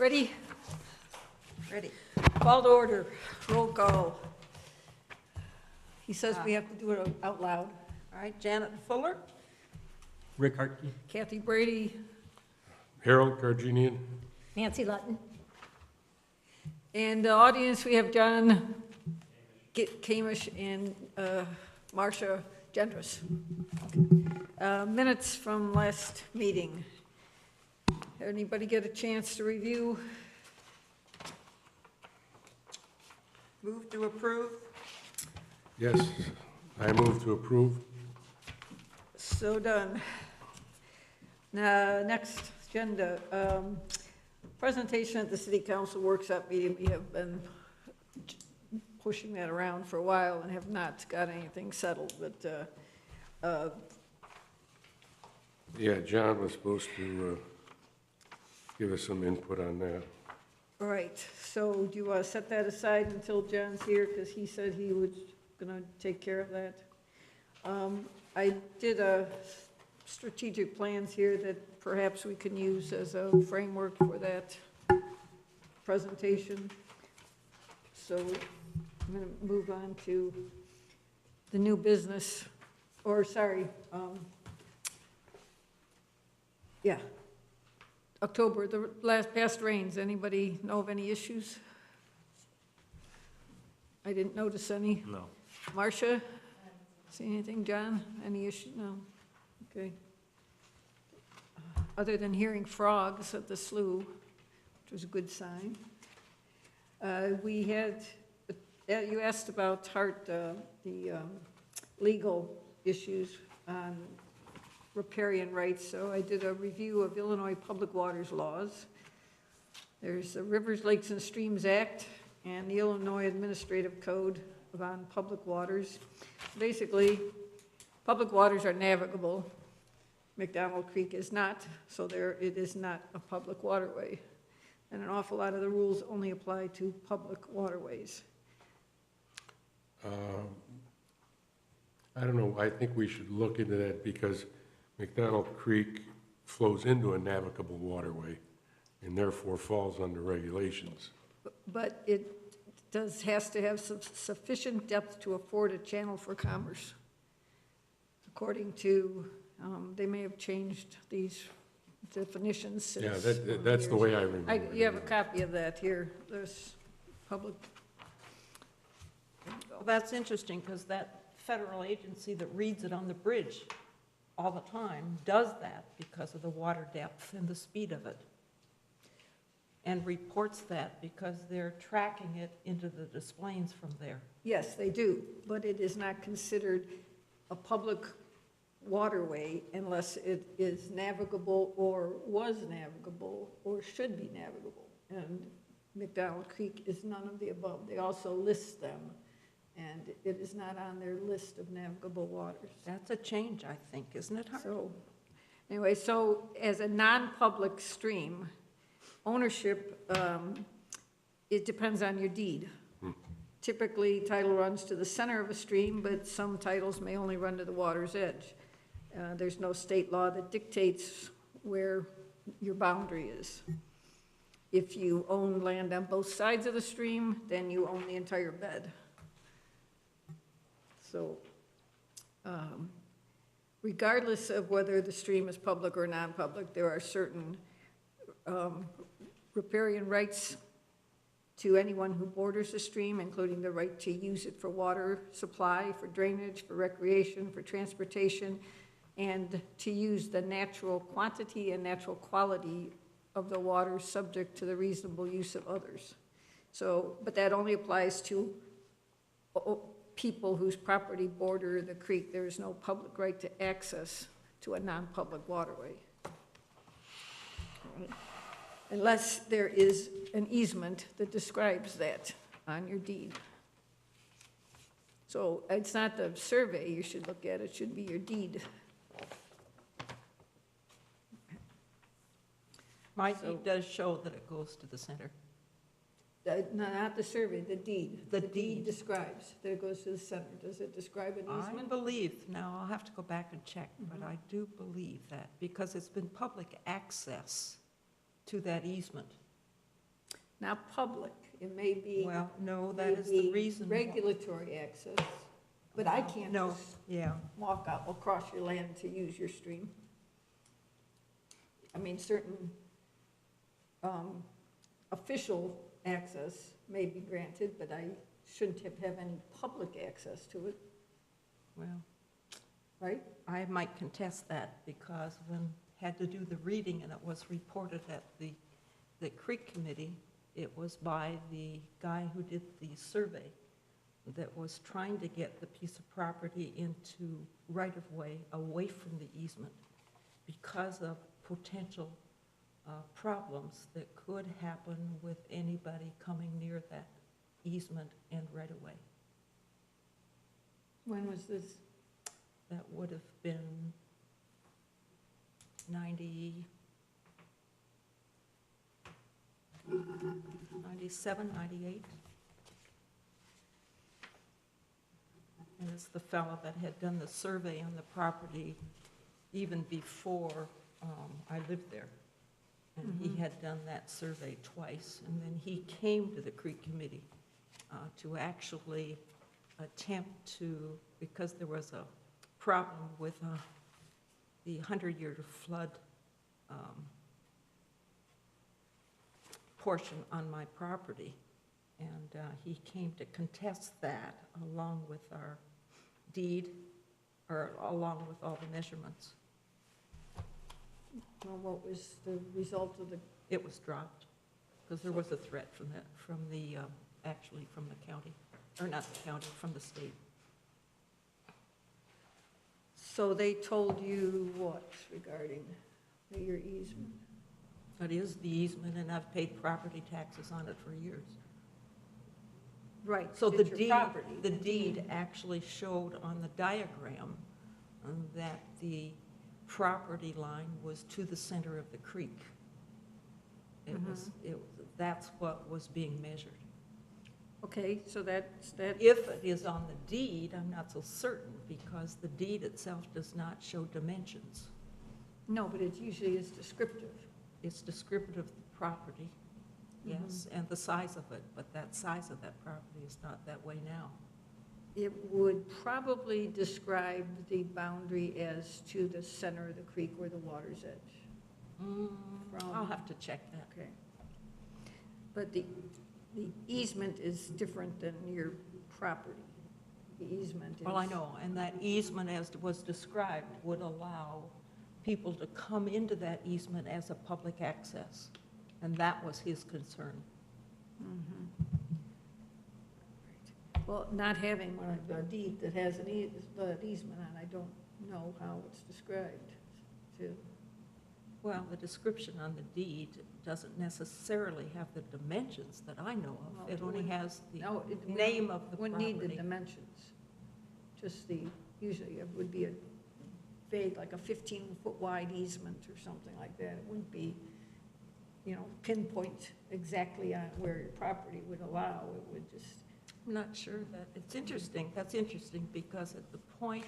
Ready? Ready. Call to order. Roll call. He says we have to do it out loud. All right, Janet Fuller, Rick Hartke. Kathy Brady, Harold Gardinian. Nancy Lutton. and the audience, we have John Kamish and Marcia Gendress. Minutes from last meeting. Anybody get a chance to review? move to approve. Yes, I move to approve. So done. Now, next agenda, presentation at the city council workshop meeting. We have been pushing that around for a while and have not got anything settled, but, Yeah, John was supposed to give us some input on that. all right, so do you want to set that aside until John's here, because he said he was gonna take care of that? I did strategic plans here that perhaps we can use as a framework for that presentation. So I'm gonna move on to the new business, or sorry, yeah. October, the past rains, anybody know of any issues? I didn't notice any. No. Marcia? See anything, John? Any issue? No? Okay. Other than hearing frogs at the slough, which was a good sign. We had, you asked about the legal issues on riparian rights, so I did a review of Illinois Public Waters laws. There's the Rivers, Lakes, and Streams Act and the Illinois Administrative Code on public waters. Basically, public waters are navigable. McDonald Creek is not, so it is not a public waterway. And an awful lot of the rules only apply to public waterways. I don't know, I think we should look into that because McDonald Creek flows into a navigable waterway and therefore falls under regulations. But it has to have sufficient depth to afford a channel for commerce. According to, they may have changed these definitions since. Yeah, that's the way I remember it. You have a copy of that here, there's public. Well, that's interesting because that federal agency that reads it on the bridge all the time does that because of the water depth and the speed of it. And reports that because they're tracking it into the displays from there. Yes, they do, but it is not considered a public waterway unless it is navigable or was navigable or should be navigable. And McDonald Creek is none of the above. They also list them, and it is not on their list of navigable waters. That's a change, I think, isn't it, Hart? So, anyway, so as a non-public stream, ownership, it depends on your deed. Typically, title runs to the center of a stream, but some titles may only run to the water's edge. There's no state law that dictates where your boundary is. If you own land on both sides of the stream, then you own the entire bed. So, regardless of whether the stream is public or non-public, there are certain riparian rights to anyone who borders the stream, including the right to use it for water supply, for drainage, for recreation, for transportation, and to use the natural quantity and natural quality of the water subject to the reasonable use of others. So, but that only applies to people whose property border the creek. There is no public right to access to a non-public waterway. Unless there is an easement that describes that on your deed. So it's not the survey you should look at, it should be your deed. My deed does show that it goes to the center. No, not the survey, the deed. The deed deed. describes that it goes to the center. Does it describe an I easement? believe, now I'll have to go back and check, but I do believe that because it's been public access to that easement. not public. It may be, Well, no, that is the maybe reason. regulatory access, but I can't No, just yeah, walk out across your land to use your stream. I mean, certain official access may be granted, but I shouldn't have any public access to it, well, right? I might contest that because when had to do the reading and it was reported at the Creek Committee, it was by the guy who did the survey that was trying to get the piece of property into right-of-way away from the easement because of potential problems that could happen with anybody coming near that easement and right-of-way. When was this? That would have been 97, 98. And it's the fellow that had done the survey on the property even before I lived there. And he had done that survey twice. And then he came to the Creek Committee to actually attempt to, because there was a problem with the 100-year flood portion on my property. And he came to contest that along with our deed, or along with all the measurements. Well, what was the result of the, It was dropped, because there was a threat from the county, or not the county, from the state. so they told you what regarding your easement? It is the easement, and I've paid property taxes on it for years. Right, So it's the your deed, property. the deed actually showed on the diagram that the property line was to the center of the creek. That's what was being measured. Okay, so that's, that, If it is on the deed, I'm not so certain, because the deed itself does not show dimensions. no, but it usually is descriptive. It's descriptive of the property, yes, and the size of it, but that size of that property is not that way now. It would probably describe the boundary as to the center of the creek where the water's edge. I'll have to check that. Okay. But the easement is different than your property. The easement is. Well, I know, and that easement, as was described, would allow people to come into that easement as a public access, and that was his concern. Mhm. Well, not having one of a deed that has an easement on, I don't know how it's described to. Well, the description on the deed doesn't necessarily have the dimensions that I know Well, of. It only has the No, it name of the wouldn't need the property. dimensions. Just usually it would be a vague, like a 15-foot wide easement or something like that. It wouldn't be, pinpoint exactly on where your property would allow. It would just, I'm not sure that, it's interesting, that's interesting, because at the point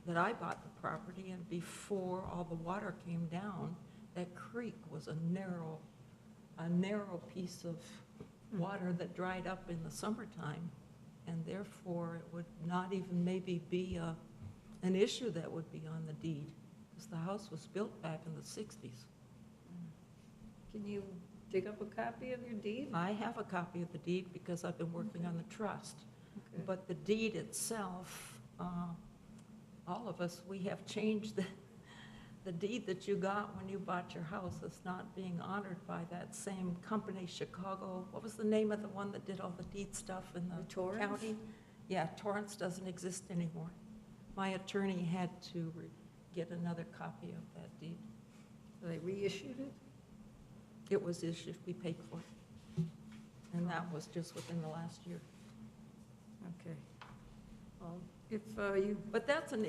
that I bought the property and before all the water came down, that creek was a narrow piece of water that dried up in the summertime, and therefore it would not even maybe be an issue that would be on the deed, because the house was built back in the 60s. can you dig up a copy of your deed? I have a copy of the deed because I've been working on the trust. Okay. But the deed itself, all of us, we have changed the deed that you got when you bought your house is not being honored by that same company, Chicago. What was the name of the one that did all the deed stuff in the Torrance? county? Yeah, Torrance doesn't exist anymore. My attorney had to get another copy of that deed. So they reissued it? It was issued, we paid for it. And that was just within the last year. Okay. Well, if you, But that's an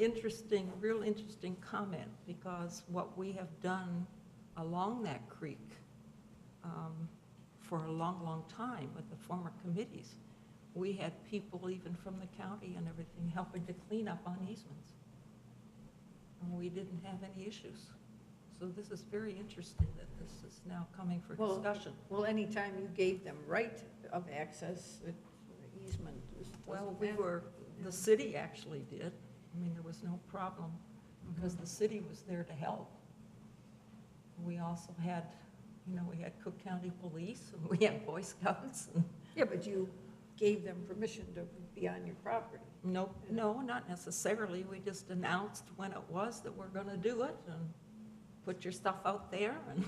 real interesting comment, because what we have done along that creek for a long, long time with the former committees, we had people even from the county and everything helping to clean up on easements. And we didn't have any issues. So this is very interesting that this is now coming for Well, discussion. Well, anytime you gave them right of access, easement Well, doesn't the city actually did. I mean, there was no problem because the city was there to help. We also had, we had Cook County Police, and we had Boy Scouts. And Yeah, but you gave them permission to be on your property. no, not necessarily. We just announced when it was that we're going to do it and put your stuff out there. And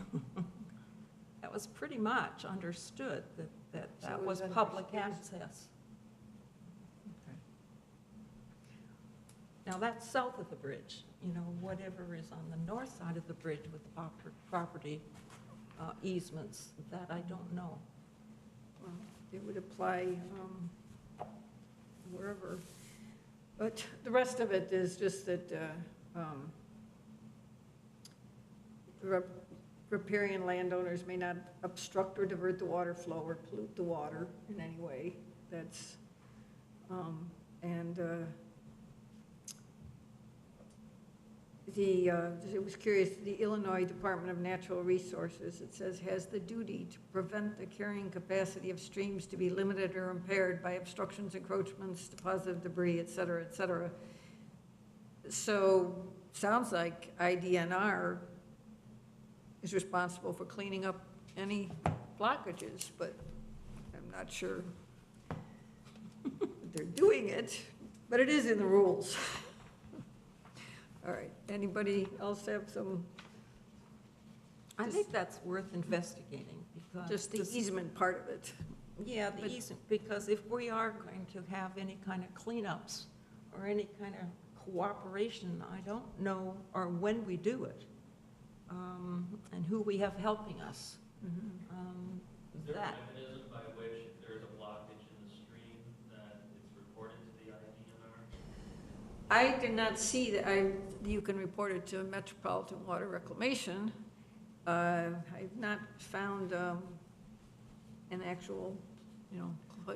that was pretty much understood that So it was was public understood. access. Now, that's south of the bridge, whatever is on the north side of the bridge with property easements, that I don't know. Well, it would apply wherever. But the rest of it is just that riparian landowners may not obstruct or divert the water flow or pollute the water in any way. That's, it was curious, the Illinois Department of Natural Resources, it says, has the duty to prevent the carrying capacity of streams to be limited or impaired by obstructions, encroachments, deposit of debris, et cetera, et cetera. So, sounds like IDNR is responsible for cleaning up any blockages, but I'm not sure they're doing it, but it is in the rules. All right, anybody else have some, I think that's worth investigating because. just the this- easement part of it? Yeah, the but- easement, because if we are going to have any kind of cleanups or any kind of cooperation, I don't know, or when we do it, and who we have helping us. Is there a That, mechanism by which if there's a blockage in the stream that it's reported to the IDNR? I did not see that, you can report it to Metropolitan Water Reclamation. I've not found an actual,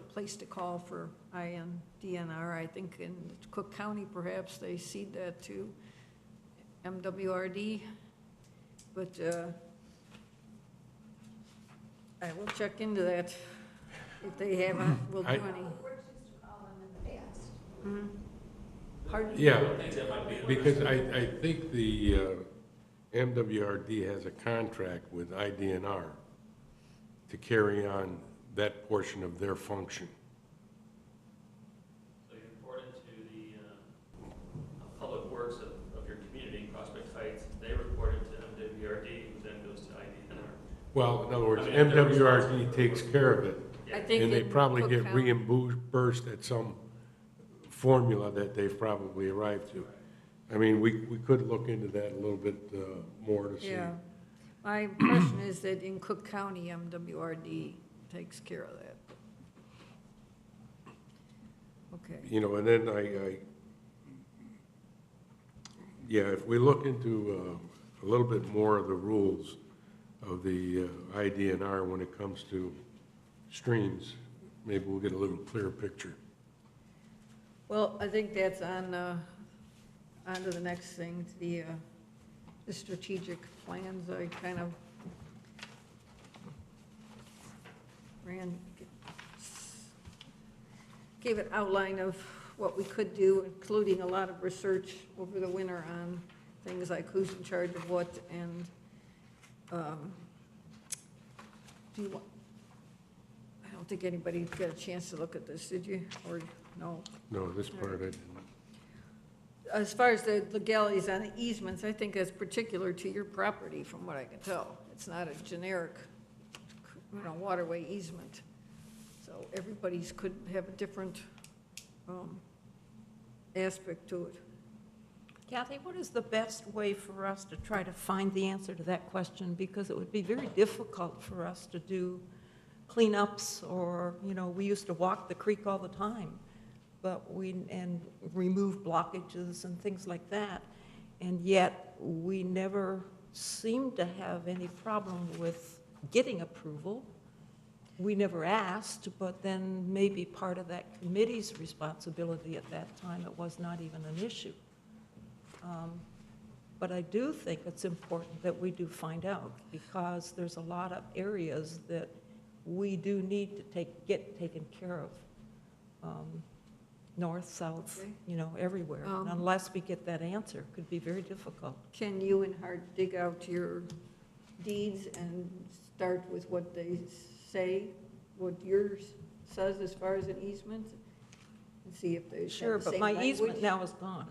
place to call for INDNR. I think in Cook County, perhaps, they cede that to MWRD, but I will check into that if they have, will do I- any. Mhm. Pardon? Yeah, I think that might be. because I think the MWRD has a contract with IDNR to carry on that portion of their function. So you report it to the Public Works of your community, Prospect Heights. They report it to MWRD, who then goes to IDNR. Well, in other words, I mean, if they're MWRD takes care of it, I think and they in probably Cook get County- reimbursed at some formula that they've probably arrived to. I mean, we could look into that a little bit more to see. Yeah, my impression is that in Cook County, MWRD takes care of that. Okay, And then if we look into a little bit more of the rules of the IDNR when it comes to streams, maybe we'll get a little clearer picture. well, I think that's on to the next thing, the strategic plans. I kind of gave an outline of what we could do, including a lot of research over the winter on things like who's in charge of what, and do you want, I don't think anybody got a chance to look at this, did you? Or, no? No, this part I didn't. As far as the legalities on the easements, I think that's particular to your property, from what I can tell. It's not a generic, waterway easement. So everybody's could have a different aspect to it. Kathy, what is the best way for us to try to find the answer to that question? Because it would be very difficult for us to do cleanups or, we used to walk the creek all the time, and remove blockages and things like that. And yet, we never seemed to have any problem with getting approval. We never asked, but then maybe part of that committee's responsibility at that time, it was not even an issue. But I do think it's important that we do find out, because there's a lot of areas that we do need to get taken care of. North, south, Okay. you know, everywhere. And unless we get that answer, it could be very difficult. Can you and Hart dig out your deeds and start with what they say, what yours says as far as an easement? And see if they Sure, have the but same my language? easement now is gone.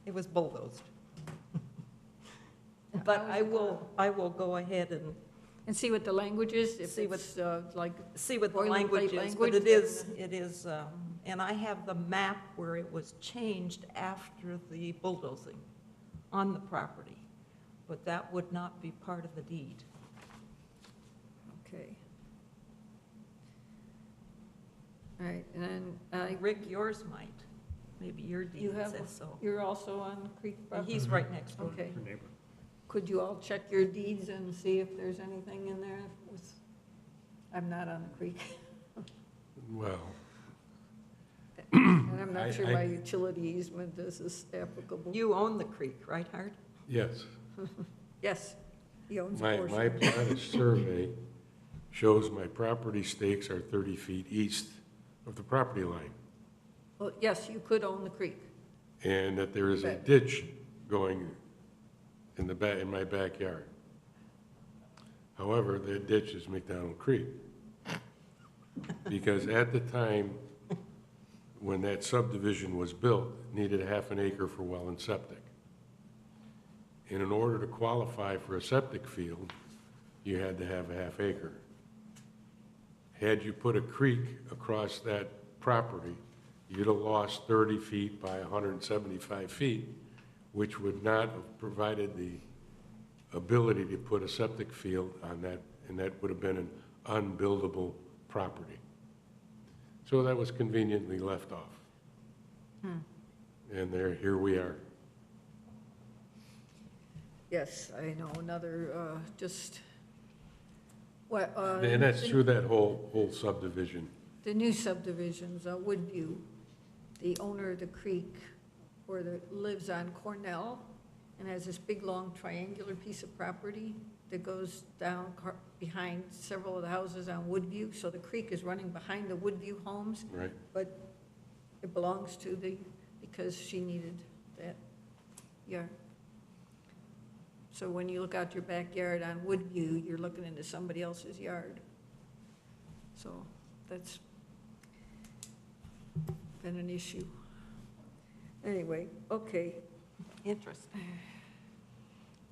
It was bulldozed. But How is it I will go ahead and And see what the language is, if See what- it's like, see what the Boilerplate language is, but language, it is, and I have the map where it was changed after the bulldozing on the property, but that would not be part of the deed. okay. All right, and then, Rick, yours might, maybe your you deed have, says so. you're also on Creek property? He's right next door. Okay. Her neighbor. Could you all check your deeds and see if there's anything in there with, I'm not on the creek, Well, and I'm not I- sure I- my utility easement is applicable. You own the creek, right, Hart? yes, Yes, he owns a my portion. platted survey shows my property stakes are 30 feet east of the property line, Well, yes, you could own the creek. and that there is a Right. ditch going in my backyard. However, that ditch is McDonald Creek. Because at the time when that subdivision was built, it needed a half an acre for well and septic. And in order to qualify for a septic field, you had to have a half acre. Had you put a creek across that property, you'd have lost 30 feet by 175 feet, which would not have provided the ability to put a septic field on that, and that would have been an unbuildable property. So that was conveniently left off. And here we are. Yes, I know, another, just, what, And that's through that whole subdivision. the new subdivisions, Woodview, the owner of the creek, or that lives on Cornell, and has this big, long triangular piece of property that goes down behind several of the houses on Woodview, so the creek is running behind the Woodview homes, Right. but it belongs to because she needed that yard. So when you look out your backyard on Woodview, you're looking into somebody else's yard. So that's been an issue. Anyway, okay, Interesting.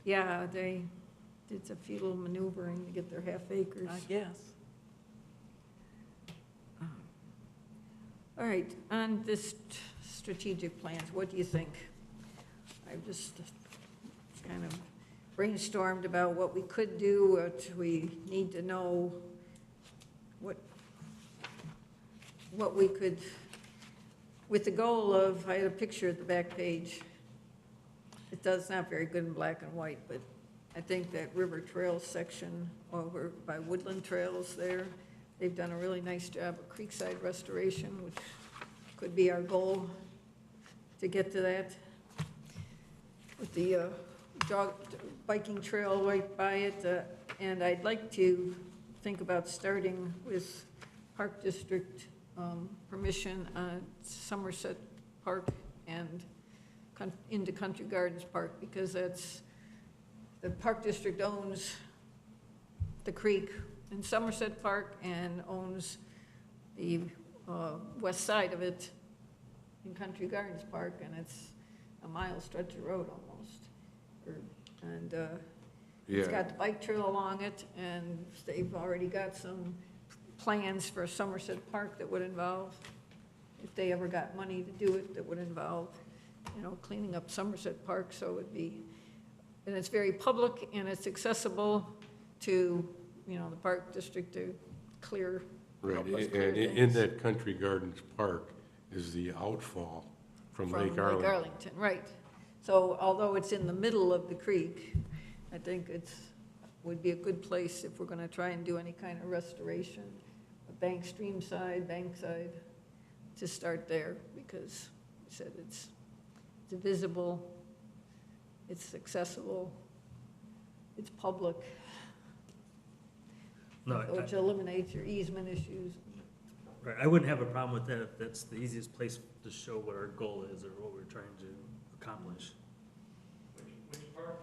yeah, they did a few little maneuvering to get their half acres. I guess. All right, on this strategic plans, what do you think? I've just kind of brainstormed about what we could do, what we need to know, what we could, with the goal of, I had a picture at the back page. It does not very good in black and white, but I think that River Trails section over by Woodland Trails there, they've done a really nice job of creekside restoration, which could be our goal to get to that. With the biking trail right by it, and I'd like to think about starting with Park District permission on Somerset Park and into Country Gardens Park, because that's, the Park District owns the creek in Somerset Park and owns the west side of it in Country Gardens Park, and it's a mile stretch of road almost. And it's Yeah, got the bike trail along it, and they've already got some plans for Somerset Park that would involve, if they ever got money to do it, that would involve, you know, cleaning up Somerset Park, so it would be, and it's very public and it's accessible to, you know, the Park District to clear, right. help us And clear in things. that Country Gardens Park is the outfall from Lake Arlington. Arlington, right. So although it's in the middle of the creek, I think would be a good place if we're gonna try and do any kind of restoration, a bank stream side, to start there, because I said it's visible, it's accessible, it's public, No, which eliminates your easement issues. right, I wouldn't have a problem with that if that's the easiest place to show what our goal is or what we're trying to accomplish. Which part?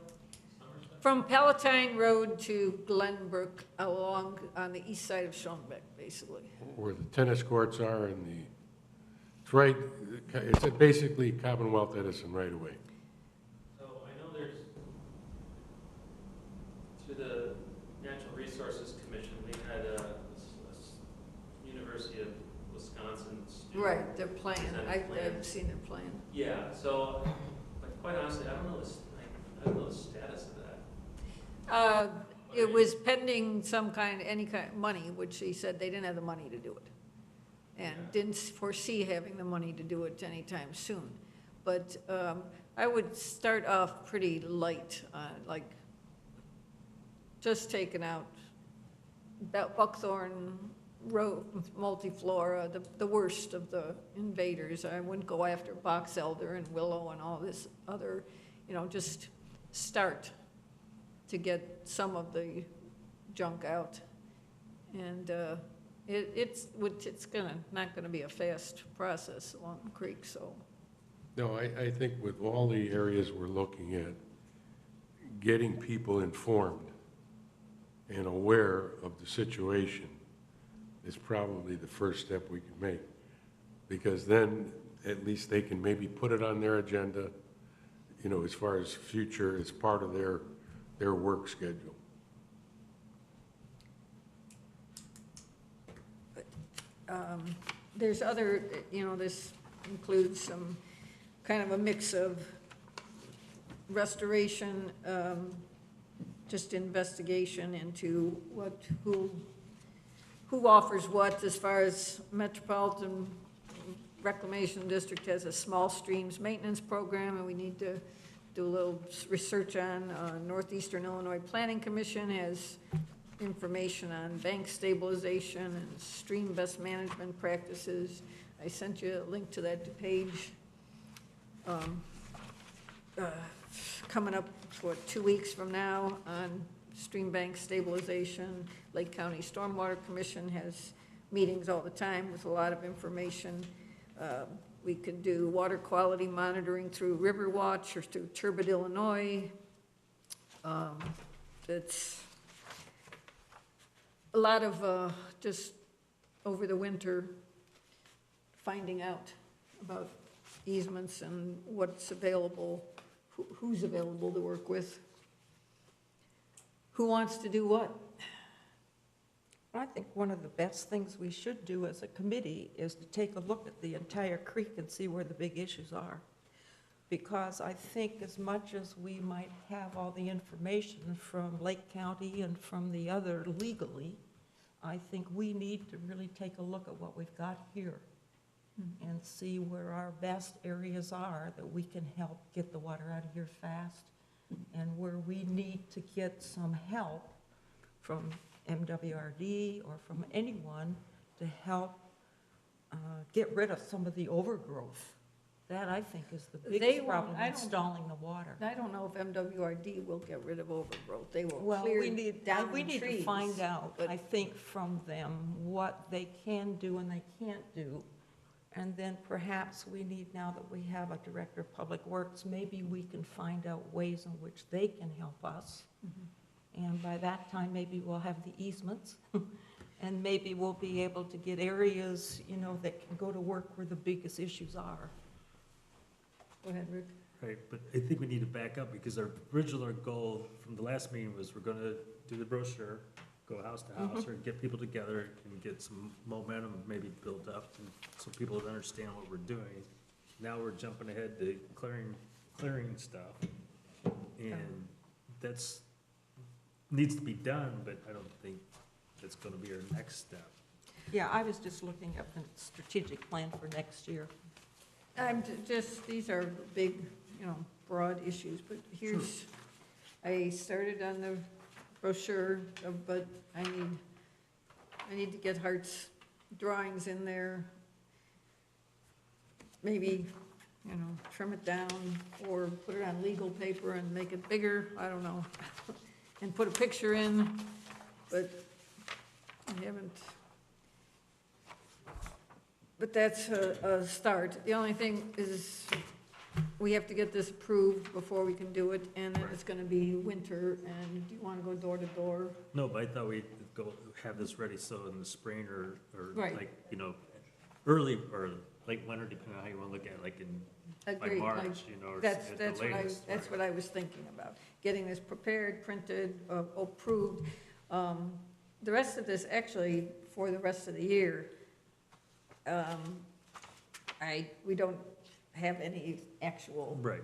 Somerset? From Palatine Road to Glenbrook along on the east side of Schoenbeck, basically. Where the tennis courts are and it's right, it's basically Commonwealth Edison right away. So I know there's, through the Natural Resources Commission, we had a University of Wisconsin student. Right, their plan, Presented I've plans. seen their plan. Yeah, so, but quite honestly, I don't know I don't know the status of that. It was pending some kind, any kind of money, which he said they didn't have the money to do it. And Yeah. didn't foresee having the money to do it anytime soon. But I would start off pretty light, like just taking out Buckthorn Road, Multiflora, the worst of the invaders. I wouldn't go after box elder and willow and all this other, just start to get some of the junk out. And it's not gonna be a fast process along the creek, so. No, I think with all the areas we're looking at, getting people informed and aware of the situation is probably the first step we can make. Because then, at least they can maybe put it on their agenda, as far as future, as part of their work schedule. There's other, this includes some kind of a mix of restoration, just investigation into who offers what as far as Metropolitan Reclamation District has a small streams maintenance program, and we need to do a little research on. Northeastern Illinois Planning Commission has information on bank stabilization and stream best management practices. I sent you a link to that page. Coming up, 2 weeks from now on stream bank stabilization. Lake County Stormwater Commission has meetings all the time with a lot of information. We could do water quality monitoring through Riverwatch or through Turbid, Illinois. It's a lot of just over the winter finding out about easements and what's available, who's available to work with, who wants to do what. I think one of the best things we should do as a committee is to take a look at the entire creek and see where the big issues are. Because I think as much as we might have all the information from Lake County and from the other legally, I think we need to really take a look at what we've got here and see where our best areas are that we can help get the water out of here fast, and where we need to get some help from MWRD or from anyone to help get rid of some of the overgrowth. That, I think, is the They biggest won't- problem I in don't- stalling the water. I don't know if MWRD will get rid of overgrowth. They will Well, clear we need down to trees. find out, but- I think, from them what they can do and they can't do. And then perhaps we need, now that we have a Director of Public Works, maybe we can find out ways in which they can help us. And by that time, maybe we'll have the easements, and maybe we'll be able to get areas, that can go to work where the biggest issues are. Go ahead, Rick. Right, but I think we need to back up because our original goal from the last meeting was we're gonna do the brochure, go house to house, or get people together and get some momentum maybe built up and so people would understand what we're doing. Now we're jumping ahead to clearing stuff. And that's, needs to be done, but I don't think that's gonna be our next step. Yeah, I was just looking at the strategic plan for next year. These are big, broad issues, but here's, I started on the brochure, but I need to get Hart's drawings in there. Maybe you know, trim it down or put it on legal paper and make it bigger, I don't know. And put a picture in, but I haven't. But that's a start. The only thing is, we have to get this approved before we can do it, and then it's gonna be winter, and do you wanna go door to door? No, but I thought we'd go, have this ready so in the spring or Right. like, you know, early or late winter, depending on how you wanna look at it, like in, by Agreed, like, March, you know, or That's, at the that's what I, latest. that's what I was thinking about, getting this prepared, printed, approved. The rest of this, actually, for the rest of the year, we don't have any actual Right,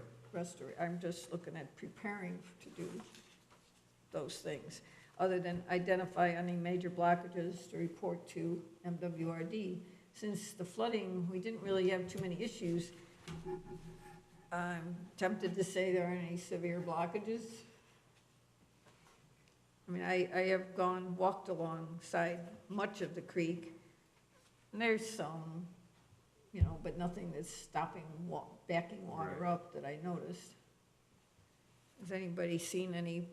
I'm just looking at preparing to do those things, other than identify any major blockages to report to MWRD. Since the flooding, we didn't really have too many issues. I'm tempted to say there aren't any severe blockages. I mean, I have walked alongside much of the creek, and there's some, you know, but nothing that's stopping, backing water Right. up that I noticed. Has anybody seen any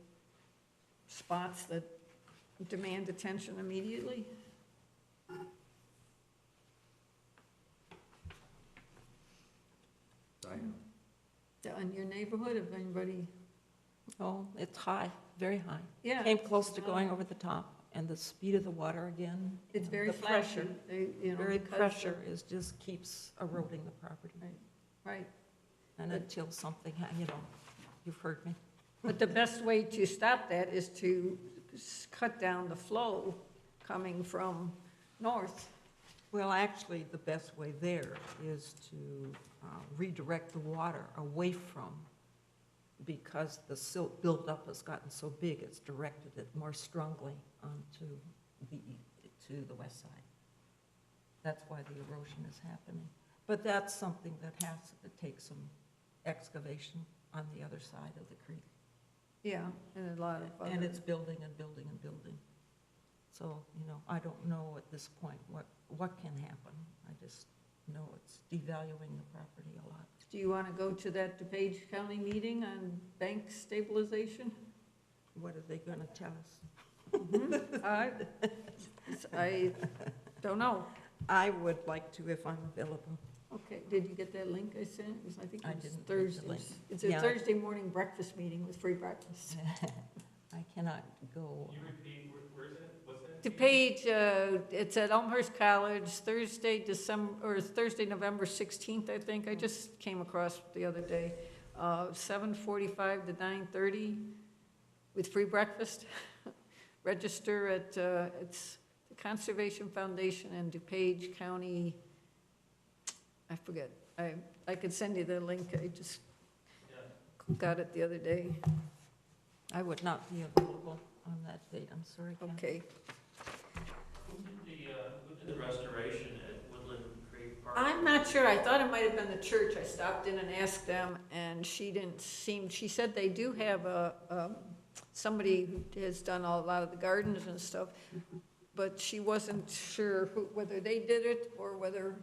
spots that demand attention immediately? I am. In your neighborhood, if anybody, Oh, it's high, very high. yeah. Came close to going over the top, and the speed of the water again. It's very the flashy, pressure. you know, Very because of- pressure is, just keeps eroding the property. Right, And But- until something, you know, you've heard me. but the best way to stop that is to cut down the flow coming from north. Well, actually, the best way there is to redirect the water away from, because the silt buildup has gotten so big, it's directed it more strongly onto the west side. That's why the erosion is happening. But that's something that has to take some excavation on the other side of the creek. Yeah, and a lot of other. And it's building and building and building. So, you know, I don't know at this point what can happen. I just know it's devaluing the property a lot. Do you want to go to that DuPage County meeting on bank stabilization? What are they gonna tell us? I don't know. I would like to if I'm available. Okay, did you get that link I sent? It was, I think I it was didn't get the Thursday. link. It's a Yeah. Thursday morning breakfast meeting with free breakfast. I cannot go. Can you repeat, where is it? What's that? DuPage, it's at Elmhurst College, Thursday, November 16th, I think. I just came across the other day. 7:45 to 9:30 with free breakfast. Register at, it's the Conservation Foundation and DuPage County, I forget. I could send you the link. I just Yeah. got it the other day. I would not be available on that date, I'm sorry, Ken. Okay. Who did the restoration at Woodland Creek Park? I'm not sure. I thought it might have been the church. I stopped in and asked them, and she said they do have somebody who has done a lot of the gardens and stuff, but she wasn't sure whether they did it or whether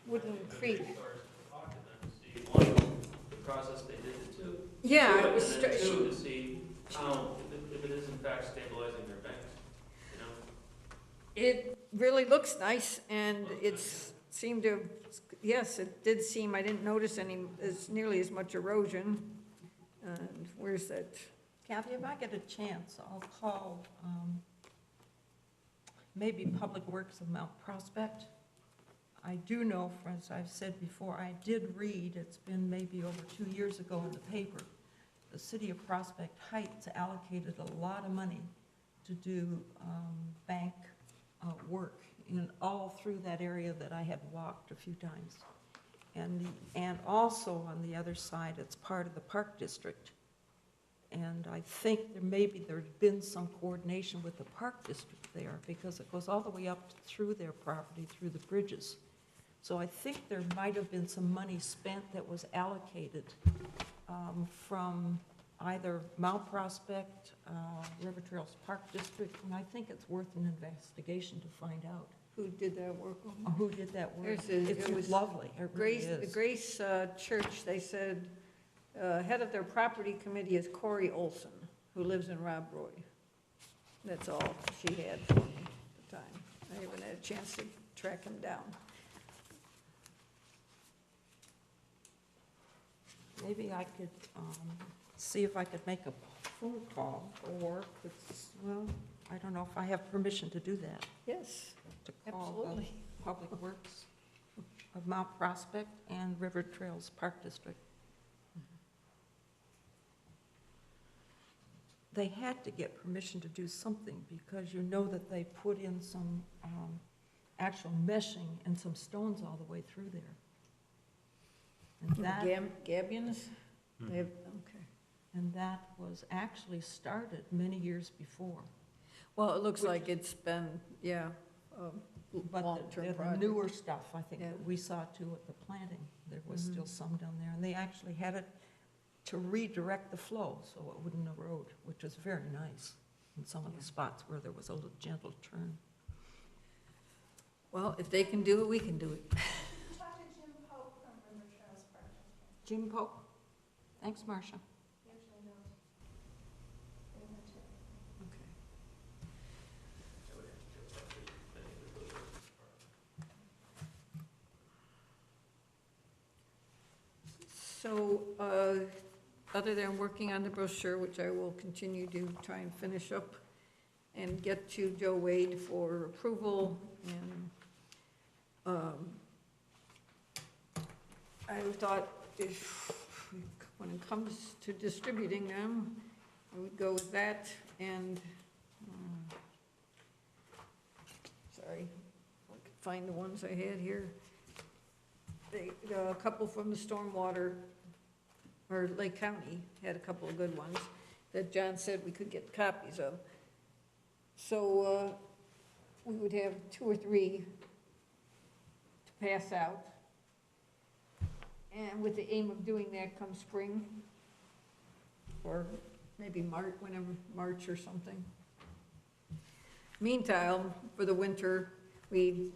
Woodland Creek. They started talking to them to see, one, the process they did it to. Yeah, Two, it was, and then two, to see how, if it is in fact stabilizing their banks, you know? it really looks nice, and seemed to, yes, it did seem, I didn't notice nearly as much erosion. And where's that? Kathy, if I get a chance, I'll call maybe Public Works of Mount Prospect. I do know, as I've said before, I did read, it's been maybe over 2 years ago in the paper, the city of Prospect Heights allocated a lot of money to do bank work all through that area that I had walked a few times. And also on the other side, it's part of the Park District. And I think there's been some coordination with the Park District there, because it goes all the way up through their property, through the bridges. So I think there might have been some money spent that was allocated from either Mount Prospect, River Trails Park District, and I think it's worth an investigation to find out. who did that work. Who did that work? There's It's it was lovely, it really Grace, the is. Grace Church, they said, head of their property committee is Corey Olson, who lives in Rob Roy. That's all she had for me at the time. I haven't had a chance to track him down. Maybe I could see if I could make a phone call, or, well, I don't know if I have permission to do that, Yes, to call the absolutely. Public Works of Mount Prospect and River Trails Park District. They had to get permission to do something, because you know that they put in some actual meshing and some stones all the way through there. And that, Gabions? Mhm. They have, okay. and that was actually started many years before. Well, it looks like it's been, yeah, But long-term the project. newer stuff, I think, Yeah. that we saw too at the planting, there was Mhm. still some down there. And they actually had it to redirect the flow so it wouldn't erode, which was very nice in some of the spots where there was a little gentle turn. Well, if they can do it, we can do it. Talk to Jim Pope from River Trails Park District. Jim Pope? Thanks, Marcia. He actually knows very much it. Okay. I would have to get back to many of the buildings. So, other than working on the brochure, which I will continue to try and finish up and get to Joe Wade for approval, and I thought if, when it comes to distributing them, I would go with that, and, sorry, I could find the ones I had here. A couple from the stormwater, or Lake County had a couple of good ones that John said we could get copies of. So, we would have 2 or 3 to pass out. And with the aim of doing that come spring, or maybe March, whenever, March or something. Meantime, for the winter, we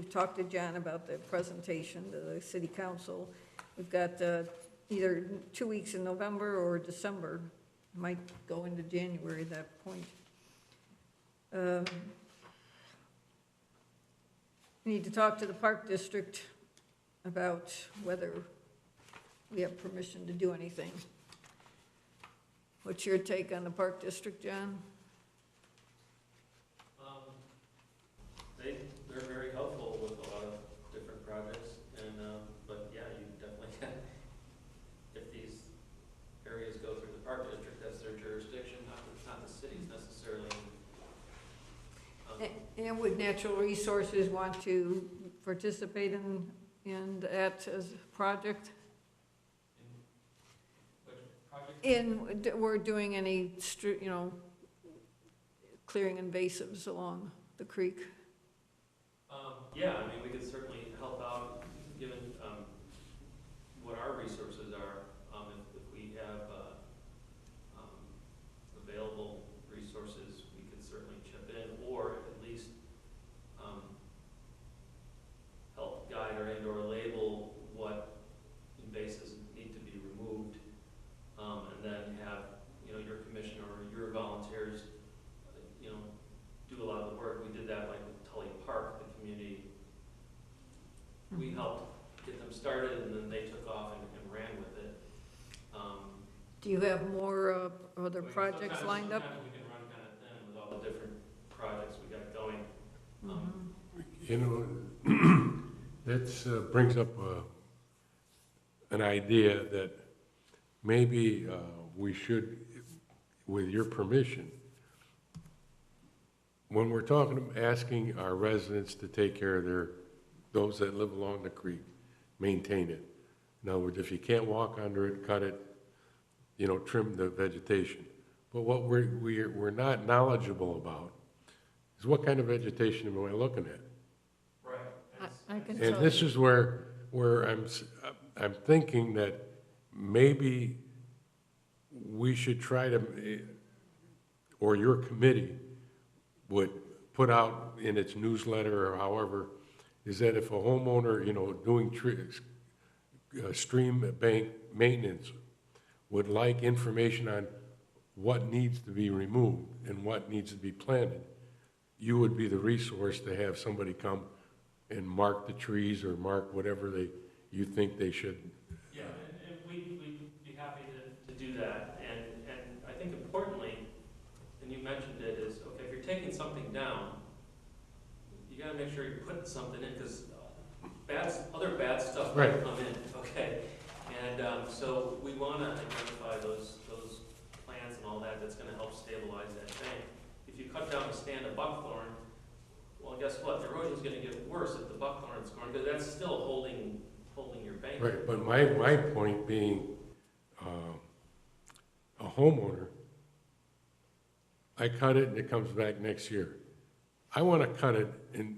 talked to John about the presentation to the city council. We've got either 2 weeks in November or December, might go into January at that point. We need to talk to the park district about whether we have permission to do anything. What's your take on the park district, John? They're very helpful with a lot of different projects, and, but yeah, you definitely can, if these areas go through the park district, that's their jurisdiction, not the city's necessarily. And would Natural Resources want to participate in that as a project? Which project? We're doing any, clearing invasives along the creek? Yeah, I mean, we could certainly help out, given, what our resources are, if we have, available resources, we could certainly chip in, or at least, help guide or label what invasives need to be removed, and then have, your commission or your volunteers, do a lot of the work. We did that like with Tully Park, the community. We helped get them started, and then they took off and ran with it. Do you have more other projects lined up? Sometimes we can run kind of thin with all the different projects we got going. That brings up an idea that maybe we should, with your permission, when we're asking our residents to take care of those that live along the creek, maintain it. In other words, if you can't walk under it, cut it, trim the vegetation. But what we're not knowledgeable about is what kind of vegetation am I looking at? Right. I can And tell this you. is where I'm thinking that maybe we should try to, or your committee would put out in its newsletter or however, is that if a homeowner, doing stream bank maintenance would like information on what needs to be removed and what needs to be planted, you would be the resource to have somebody come and mark the trees or mark whatever you think they should. Yeah, and we'd be happy to do that. And I think importantly, and you mentioned it, is, okay, if you're taking something down, you gotta make sure you're putting something in, because other bad stuff might Right. come in, okay? And so we wanna identify those plants and all that that's gonna help stabilize that bank. If you cut down a stand of buckthorn, well, guess what? The erosion's gonna get worse if the buckthorn's growing, because that's still holding your bank. Right, but my point being, a homeowner, I cut it and it comes back next year. I want to cut it and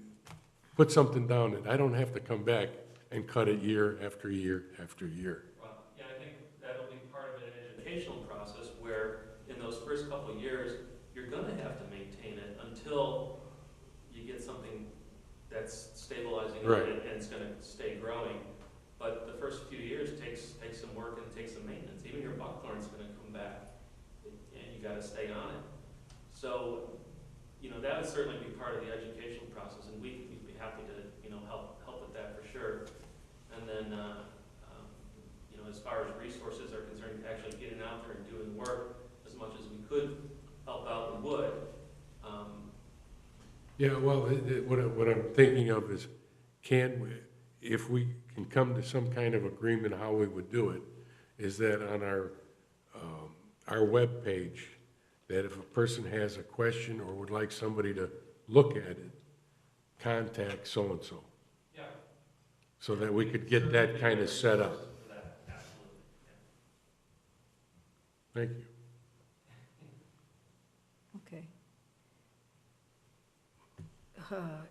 put something down that I don't have to come back and cut it year after year after year. Well, yeah, I think that'll be part of an educational process where in those first couple of years, you're gonna have to maintain it until you get something that's stabilizing Right. it and it's gonna stay growing. But the first few years takes some work and takes some maintenance. Even your buckthorn's gonna come back and you gotta stay on it. So, that would certainly be part of the educational process, and we'd be happy to, help with that for sure. And then, as far as resources are concerned, actually getting out there and doing work as much as we could help out, we would. Yeah, well, what I'm thinking of is, if we can come to some kind of agreement how we would do it, is that on our webpage, that if a person has a question or would like somebody to look at it, contact so-and-so, Yeah. so that we could get that kind of set up. For that, absolutely, yeah. Thank you. Okay.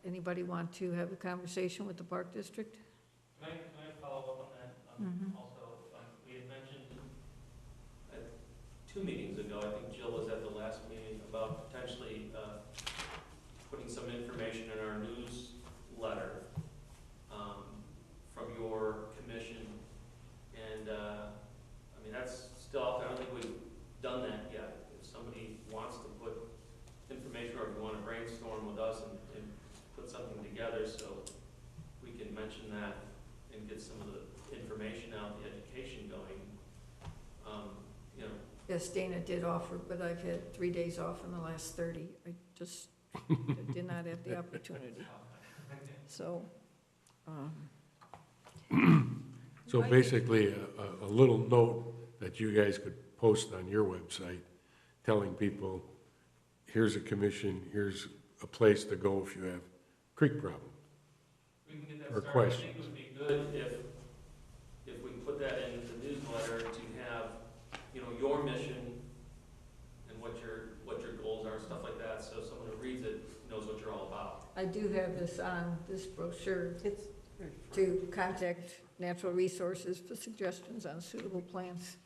Anybody want to have a conversation with the Park District? Can I follow up on that? Also, we had mentioned at 2 meetings ago, I think Jill was at the last meeting, about potentially putting some information in our newsletter from your commission. And, that's still out there. I don't think we've done that yet. If somebody wants to put information, or if you want to brainstorm with us and put something together so we can mention that and get some of the information out, the education going. Yes, Dana did offer, but I've had 3 days off in the last 30. I just did not have the opportunity. So, So basically, a little note that you guys could post on your website, telling people, here's a commission, here's a place to go if you have creek problem. We can get Or that started. I questions. think it would be good if we put that in the newsletter to have, your mission and what your goals are, stuff like that, so someone who reads it knows what you're all about. I do have this on this brochure It's very to contact Natural Resources for suggestions on suitable plants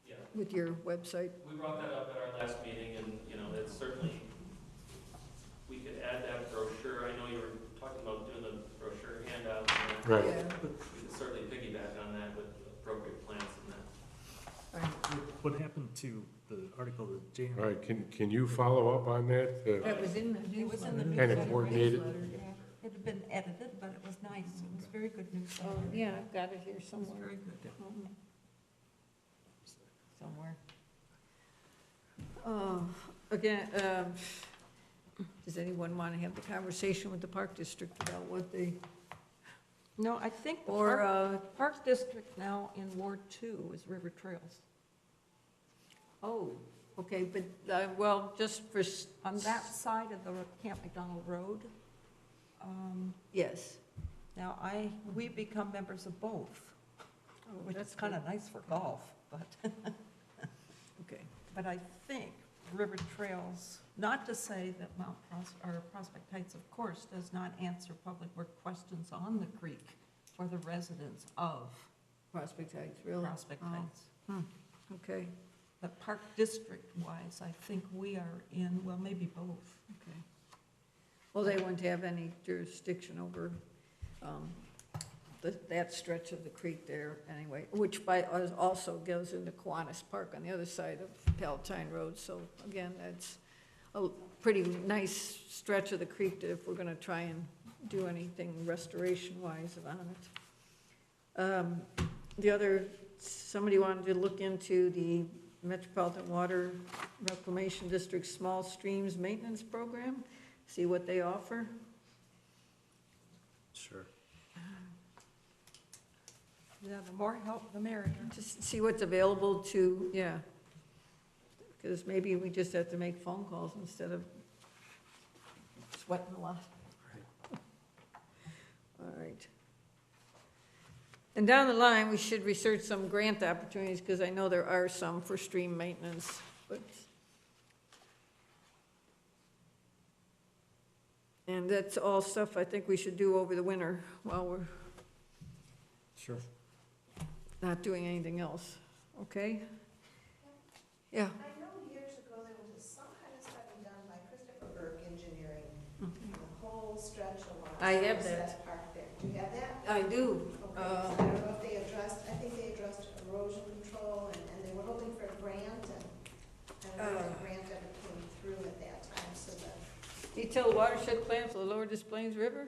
Yeah, with your website. we brought that up at our last meeting, and, it's certainly, we could add that brochure. I know you were talking about doing the brochure handout. and Right. Yeah, We could certainly piggyback on that with appropriate plants and that. right. What happened to the article that Jan? All right, can you follow up on that? That was in the It was in the newsletter. Kind of newsletter. coordinated. Yeah. It had been edited, but it was nice. It was very good newsletter. Oh, yeah, I've got it here It was somewhere. very good. Somewhere. Again, does anyone want to have the conversation with the Park District about what they, No, I think the or, Park District now in Ward 2 is River Trails. okay, but, well, just for, On that side of the Camp McDonald Road, yes. now we become members of both, which that's is kind of nice for golf, Okay. but I think River Trails, not to say that Prospect Heights, of course, does not answer public work questions on the creek for the residents of Prospect Heights, really? Prospect Oh, Heights. Okay, But Park District-wise, I think we are in, well, maybe both. okay. Well, they wouldn't have any jurisdiction over that stretch of the creek there anyway, which by us also goes into Kiwanis Park on the other side of Palatine Road. So again, that's a pretty nice stretch of the creek that if we're gonna try and do anything restoration-wise on it. The other, somebody wanted to look into the Metropolitan Water Reclamation District Small Streams Maintenance Program, see what they offer. Sure. Yeah, the more help, the merrier. Just see what's available to, yeah. Because maybe we just have to make phone calls instead of sweating a lot. All right. And down the line, we should research some grant opportunities, because I know there are some for stream maintenance, but. And that's all stuff I think we should do over the winter while we're Sure. not doing anything else, okay? Yeah. I know years ago there was some kind of study done by Christopher Burke Engineering, Okay. the whole stretch along. I have Sunset that. Park there. Do you have that? I do. Okay, so I don't know if they addressed, I think they addressed erosion control, and they were hoping for a grant, and I don't know if the grant ever came through at that time, so the. Detailed watershed plan for the Lower Des Plaines River,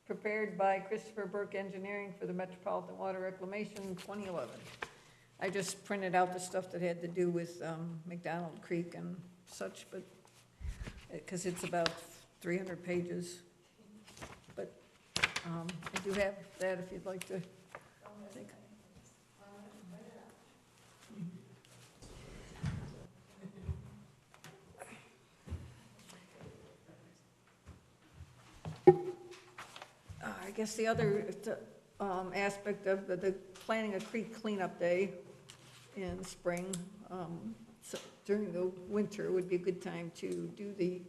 prepared by Christopher Burke Engineering for the Metropolitan Water Reclamation 2011. I just printed out the stuff that had to do with McDonald Creek and such, but, because it's about 300 pages. But I do have that if you'd like to take. I guess the other aspect of the planning a creek cleanup day in spring, so during the winter would be a good time to do the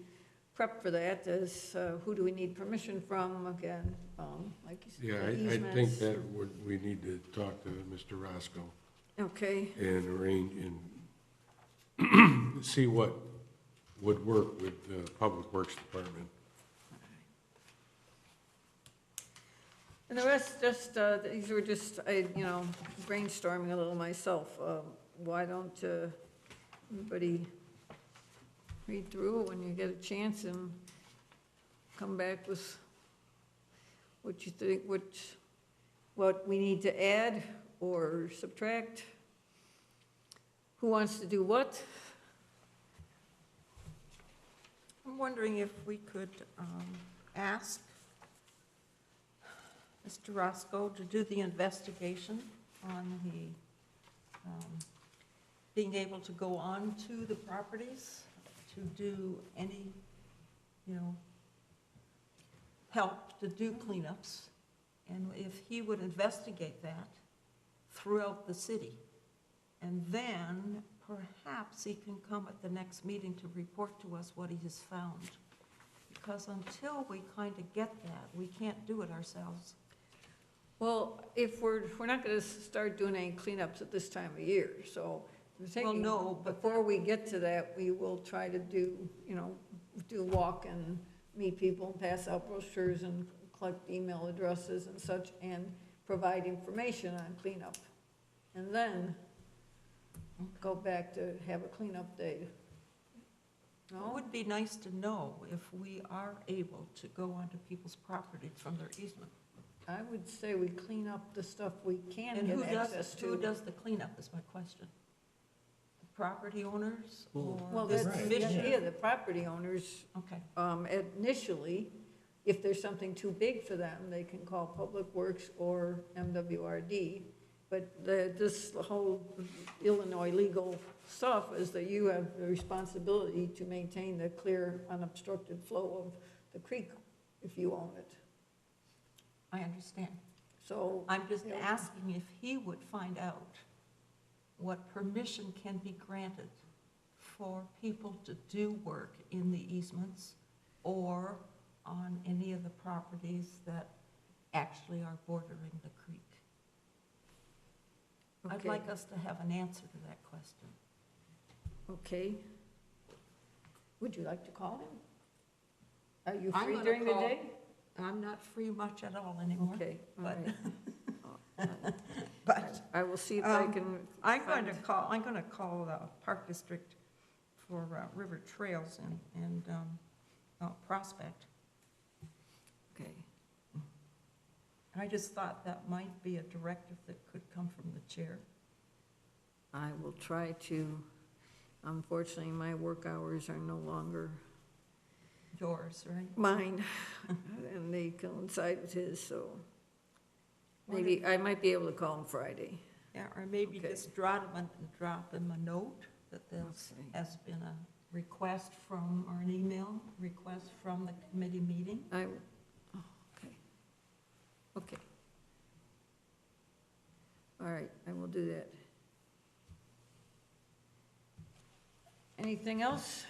prep for that, as who do we need permission from, again, like you Yeah, said, I think easements. that we need to talk to Mr. Roscoe Okay, and arrange and see what would work with the Public Works Department. and the rest, just, these were just, brainstorming a little myself. Why don't everybody read through it when you get a chance and come back with what you think, what we need to add or subtract? Who wants to do what? I'm wondering if we could ask Mr. Roscoe to do the investigation on the, being able to go on to the properties to do any, help to do cleanups. And if he would investigate that throughout the city. And then perhaps he can come at the next meeting to report to us what he has found. Because until we kind of get that, we can't do it ourselves. Well, if we're not gonna start doing any cleanups at this time of year, so we're Well, thinking, no, but before we get to that, we will try to do a walk and meet people, and pass out brochures and collect email addresses and such, and provide information on cleanup. And then go back to have a cleanup day. it No? would be nice to know if we are able to go onto people's property from their easement. I would say we clean up the stuff we can And get who access who to. does the cleanup is my question. The property owners or Well, the that's Right. the commission? idea, the property owners, Okay, initially, if there's something too big for them, they can call Public Works or MWRD. But this whole Illinois legal stuff is that you have the responsibility to maintain the clear, unobstructed flow of the creek if you own it. I understand. So, I'm just Yeah. asking if he would find out what permission can be granted for people to do work in the easements or on any of the properties that actually are bordering the creek. I'd okay, like us to have an answer to that question. okay. Would you like to call him? Are you I'm free gonna during the call- day? I'm not free much at all anymore. Okay, all but- right. But I will see if I Um, can. I'm going to find- call the Park District for River Trails and Prospect. Okay, I just thought that might be a directive that could come from the chair. I will try to, unfortunately, my work hours are no longer Yours, right? mine, and they coincide with his, so maybe, I might be able to call him Friday. Yeah, or maybe Okay. just drop them a note that there's, Okay. has been a request from, or an email request from the committee meeting. Okay. Okay. All right, I will do that. Anything else?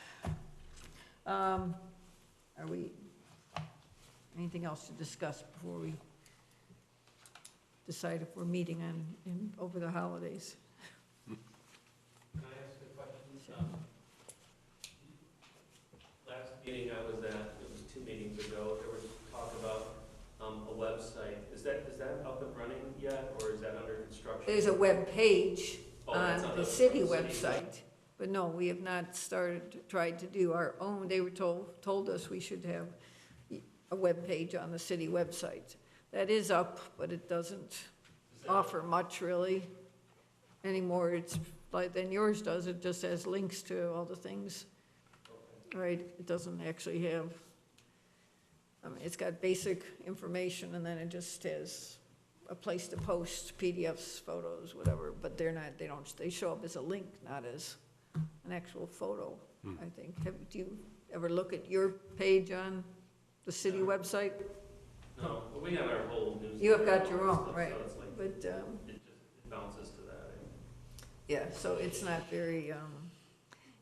Are we, anything else to discuss before we decide if we're meeting over the holidays? Can I ask a question? Last meeting I was at, it was 2 meetings ago, there was talk about a website. Is that up and running yet, or is that under construction? There's a web page Oh, that's on the city website, but no, we have not tried to do our own. They were told us we should have a web page on the city website. That is up, but it doesn't Is that- offer much really anymore. It's like, than yours does, it just has links to all the things, Okay. right? It doesn't actually have, I mean, it's got basic information and then it just has a place to post PDFs, photos, whatever, but they show up as a link, not as an actual photo, I think. Do you ever look at your page on the city No. website? No, but we have our whole newsletter. You have got your and all own, that right, stuff, so it's like, but, it bounces to that. yeah, so it's not very,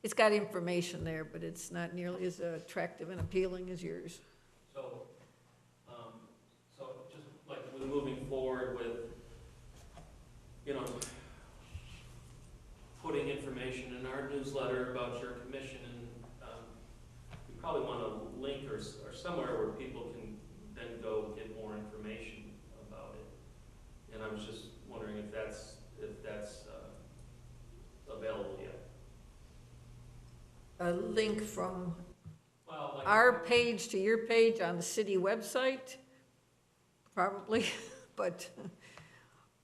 it's got information there, but it's not nearly as attractive and appealing as yours. So, just like with moving forward with, putting information in our newsletter about your commission, and we probably want a link or somewhere where people can then go get more information about it. And I was just wondering if that's available yet. A link from Well, like. our page to your page on the city website, probably, but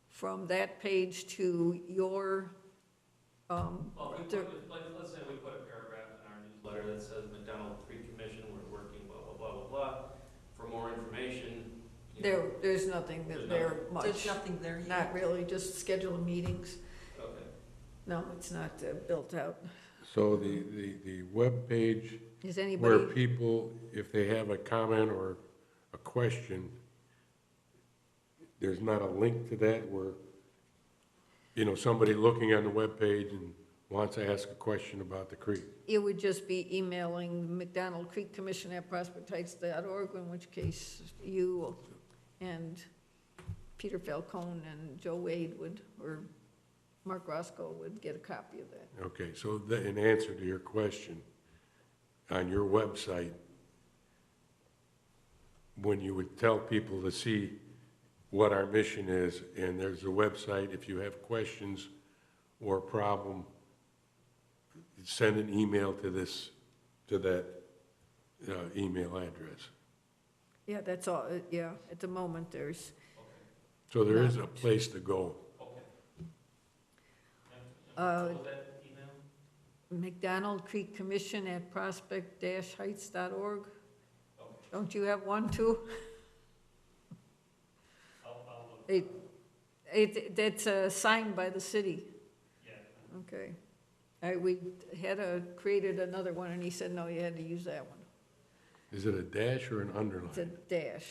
from that page to your, Well, if we there- put, let's say we put a paragraph in our newsletter that says McDonald Creek Commission, we're working blah, blah, blah, blah, blah, for more information. there's nothing There's there There's much. nothing there yet. Not really, just scheduled meetings. Okay, No, it's not built out. So the webpage Is where anybody, people, if they have a comment or a question, there's not a link to that where, somebody looking on the webpage and wants to ask a question about the creek? it would just be emailing McDonald Creek Commission at prospectheights.org, in which case you and Peter Falcone and Joe Wade or Mark Roscoe would get a copy of that. Okay, so in answer to your question, on your website, when you would tell people to see what our mission is, and there's a website, if you have questions or a problem, send an email to that email address. Yeah, that's all, yeah, at the moment, there's, So there is a place to go. okay. Uh, What was that email? McDonald Creek Commission at prospect-heights.org. Okay, Don't you have one too? I'll look. That's signed by the city. Yeah. Okay. We created another one, and he said, no, you had to use that one. Is it a dash or an It's a underline? dash.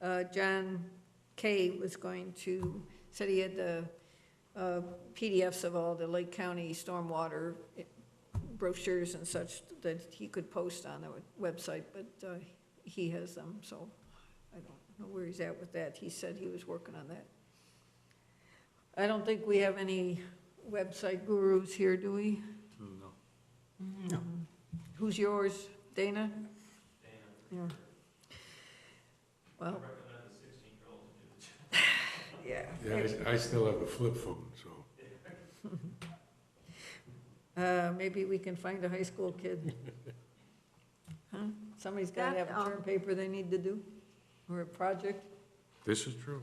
I'll do John Kay was said he had the PDFs of all the Lake County stormwater brochures and such that he could post on the website, but he has them, so I don't know where he's at with that. He said he was working on that. I don't think we have any website gurus here, do we? No. No. Who's yours? Dana? Yeah. Well, recommend the 16-year-old to do the job. yeah. Yeah, I still have a flip phone, so. Maybe we can find a high school kid. Huh? Somebody's gotta have a term paper they need to do, or a project. This is true.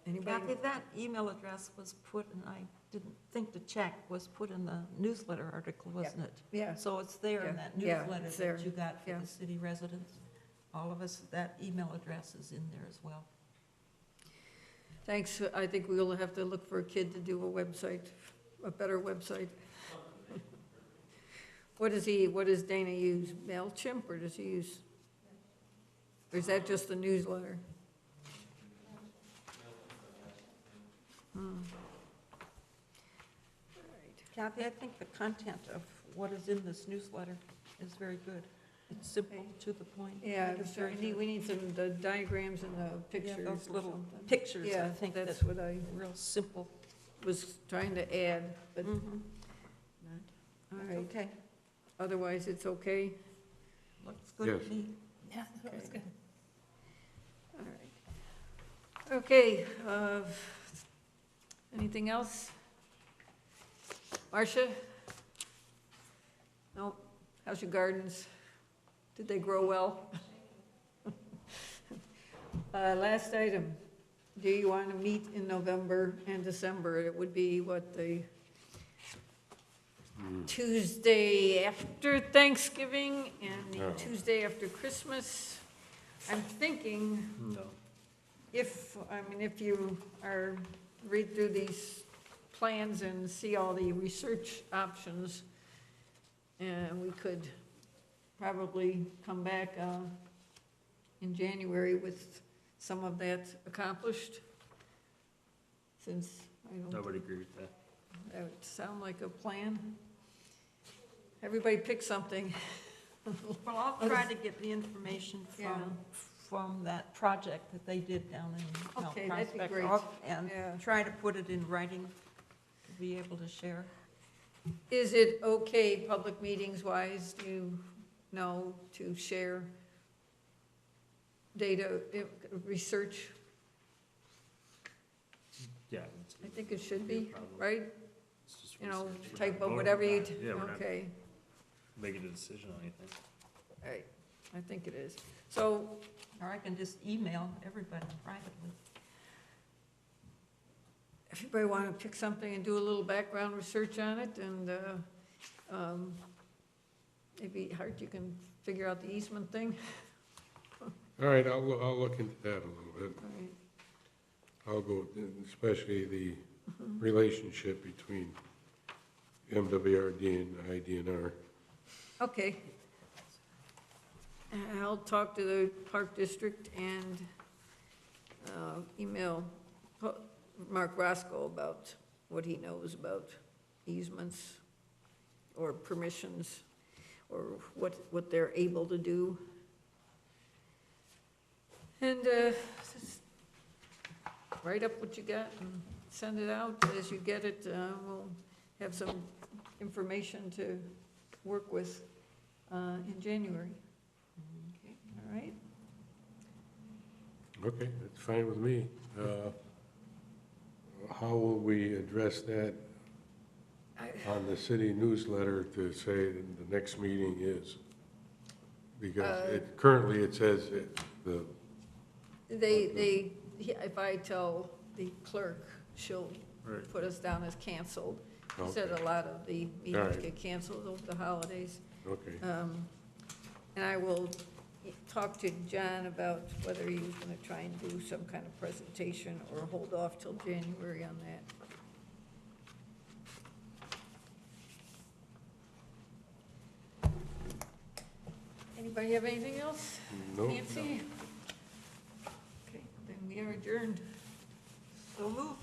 Anybody? Kathy, that email address was put, and I didn't think to check, was put in the newsletter article, wasn't it? Yeah, So it's there in Yeah, that yeah, newsletter it's there. that you got for Yeah. the city residents. All of us, that email address is in there as well. thanks. I think we'll have to look for a kid to do a website, a better website. What does Dana use? MailChimp, or does he use? Or is that just a newsletter? Kathy, I think the content of what is in this newsletter is very good. It's simple, to the point. Yeah, It's sure. very We good. need some, the diagrams and the Yeah, pictures those or little something. pictures, I Yeah, think that's that what I real simple. was trying to add, but, Mhm. all right. Okay, Otherwise, it's okay? looks good Yes. to me. Yeah, that was good. All right. Okay, anything else? Marcia? No? How's your gardens? Did they grow well? Last item, do you want to meet in November and December? It would be what, the Tuesday after Thanksgiving and the No. Tuesday after Christmas? I'm thinking No. if you read through these plans and see all the research options, and we could probably come back in January with some of that accomplished, since I I don't, would agree with that. that would sound like a plan. Everybody pick something. Well, I'll try to get the information Yeah. from that project that they did down in Mount Okay, that'd be Prospect. great. And Yeah. try to put it in writing to be able to share. Is it okay, public meetings wise, do you know, to share data, research? Yeah. I think it should a be, problem. right? It's just You know, research. We're type not of voting whatever on you, it. Yeah, we're not okay, making a decision on anything. right, I think it is. So, Or I can just email everybody privately. everybody want to pick something and do a little background research on it, and maybe, Hart, you can figure out the easement thing? All right, I'll look into that a little bit. All right. I'll go, especially the relationship between MWRD and IDNR. Okay. I'll talk to the Park District and email Mark Roscoe about what he knows about easements or permissions, or what they're able to do. And just write up what you got and send it out. As you get it, we'll have some information to work with in January. Okay, all right? Okay, that's fine with me. How will we address that on the city newsletter to say that the next meeting is? Because currently it says the, If I tell the clerk, she'll Right. put us down as canceled. She said Okay. a lot of the meetings right. get canceled over the holidays. okay, And I will talk to John about whether he was gonna try and do some kind of presentation or hold off till January on that. Anybody have anything else? no, Nancy? Okay, then we are adjourned. So move.